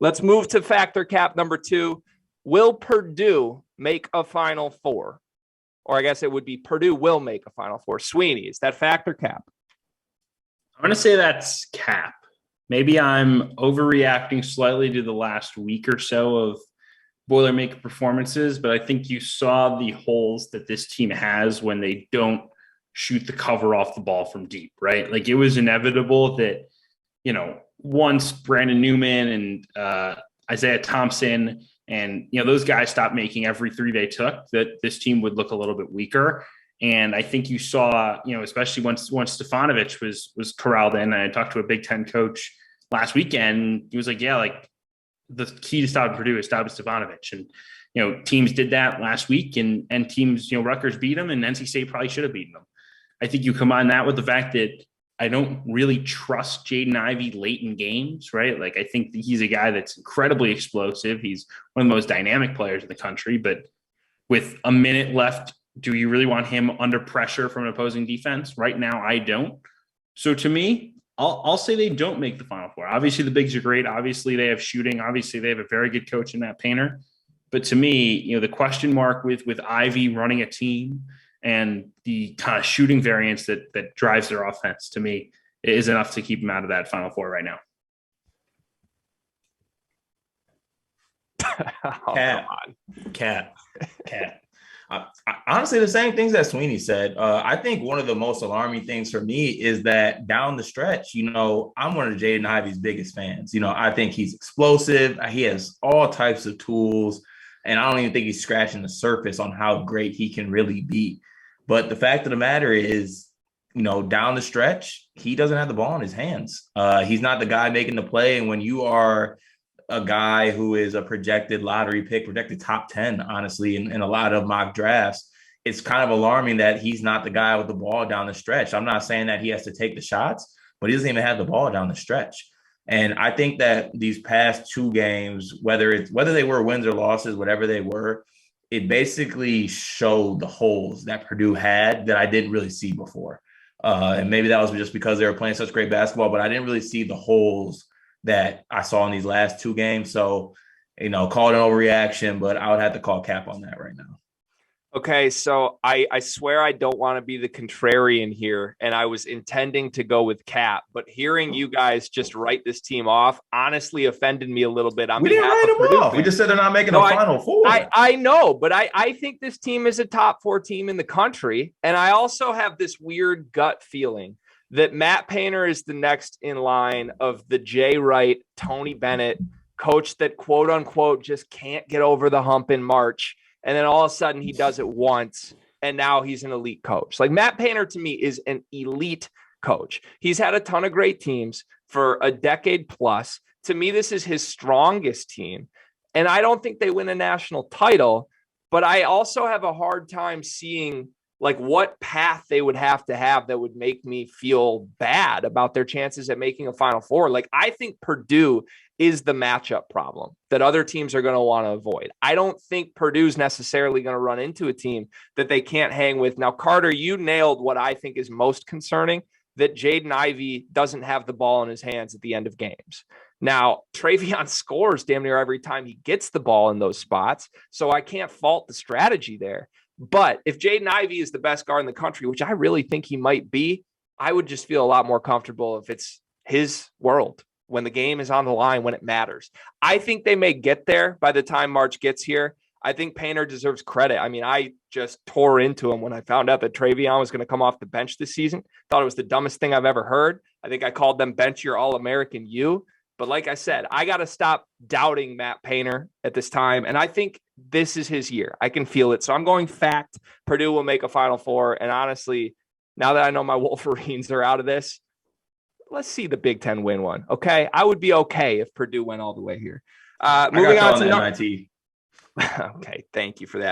Let's move to factor cap number 2. Will Purdue make a Final Four? Or I guess it would be Purdue will make a Final Four. Sweeney, is that factor cap? I'm going to say that's cap. Maybe I'm overreacting slightly to the last week or so of Boilermaker performances, but I think you saw the holes that this team has when they don't shoot the cover off the ball from deep, right? Like it was inevitable that, once Brandon Newman and Isaiah Thompson and, those guys stopped making every three they took, that this team would look a little bit weaker. And I think you saw, especially once Stefanovic was corralled in. I talked to a Big Ten coach last weekend. He was like, yeah, like the key to stopping Purdue is stopping Stefanovic. And, teams did that last week and teams, Rutgers beat them and NC State probably should have beaten them. I think you combine that with the fact that I don't really trust Jaden Ivey late in games, right? Like I think that he's a guy that's incredibly explosive. He's one of the most dynamic players in the country, but with a minute left, do you really want him under pressure from an opposing defense? Right now, I don't. So to me, I'll say they don't make the Final Four. Obviously, the bigs are great. Obviously, they have shooting. Obviously, they have a very good coach in Matt Painter. But to me, the question mark with Ivy running a team and the kind of shooting variance that drives their offense, to me, is enough to keep them out of that Final Four right now. Cat. Honestly, the same things that Sweeney said. I think one of the most alarming things for me is that down the stretch, I'm one of Jaden Ivey's biggest fans. I think he's explosive. He has all types of tools, and I don't even think he's scratching the surface on how great he can really be. But the fact of the matter is, down the stretch, he doesn't have the ball in his hands. He's not the guy making the play. And when you are a guy who is a projected lottery pick, projected top 10, honestly, in a lot of mock drafts, it's kind of alarming that he's not the guy with the ball down the stretch. I'm not saying that he has to take the shots, but he doesn't even have the ball down the stretch. And I think that these past two games, whether they were wins or losses, whatever they were, it basically showed the holes that Purdue had that I didn't really see before. And maybe that was just because they were playing such great basketball, but I didn't really see the holes that I saw in these last two games. So, call it an overreaction, but I would have to call cap on that right now. Okay, so I swear I don't want to be the contrarian here, and I was intending to go with cap, but hearing you guys just write this team off honestly offended me a little bit. We didn't write them off. We just said they're not making a Final Four. I know, but I think this team is a top 4 team in the country, and I also have this weird gut feeling that Matt Painter is the next in line of the Jay Wright, Tony Bennett coach that quote unquote just can't get over the hump in March. And then all of a sudden he does it once and now he's an elite coach. Like Matt Painter to me is an elite coach. He's had a ton of great teams for a decade plus. To me, this is his strongest team. And I don't think they win a national title, but I also have a hard time seeing like what path they would have to have that would make me feel bad about their chances at making a Final Four. Like I think Purdue is the matchup problem that other teams are going to want to avoid. I don't think Purdue's necessarily going to run into a team that they can't hang with. Now, Carter, you nailed what I think is most concerning, that Jaden Ivey doesn't have the ball in his hands at the end of games. Now, Travion scores damn near every time he gets the ball in those spots, so I can't fault the strategy there. But if Jaden Ivey is the best guard in the country, which I really think he might be, I would just feel a lot more comfortable if it's his world when the game is on the line, when it matters. I think they may get there by the time March gets here. I think Painter deserves credit. I mean, I just tore into him when I found out that Travion was going to come off the bench this season. Thought it was the dumbest thing I've ever heard. I think I called them bench your All-American you. But like I said, I got to stop doubting Matt Painter at this time. And I think this is his year. I can feel it. So I'm going fact. Purdue will make a Final Four. And honestly, now that I know my Wolverines are out of this, let's see the Big Ten win one. Okay. I would be okay if Purdue went all the way here. Moving on to MIT. Okay. Thank you for that.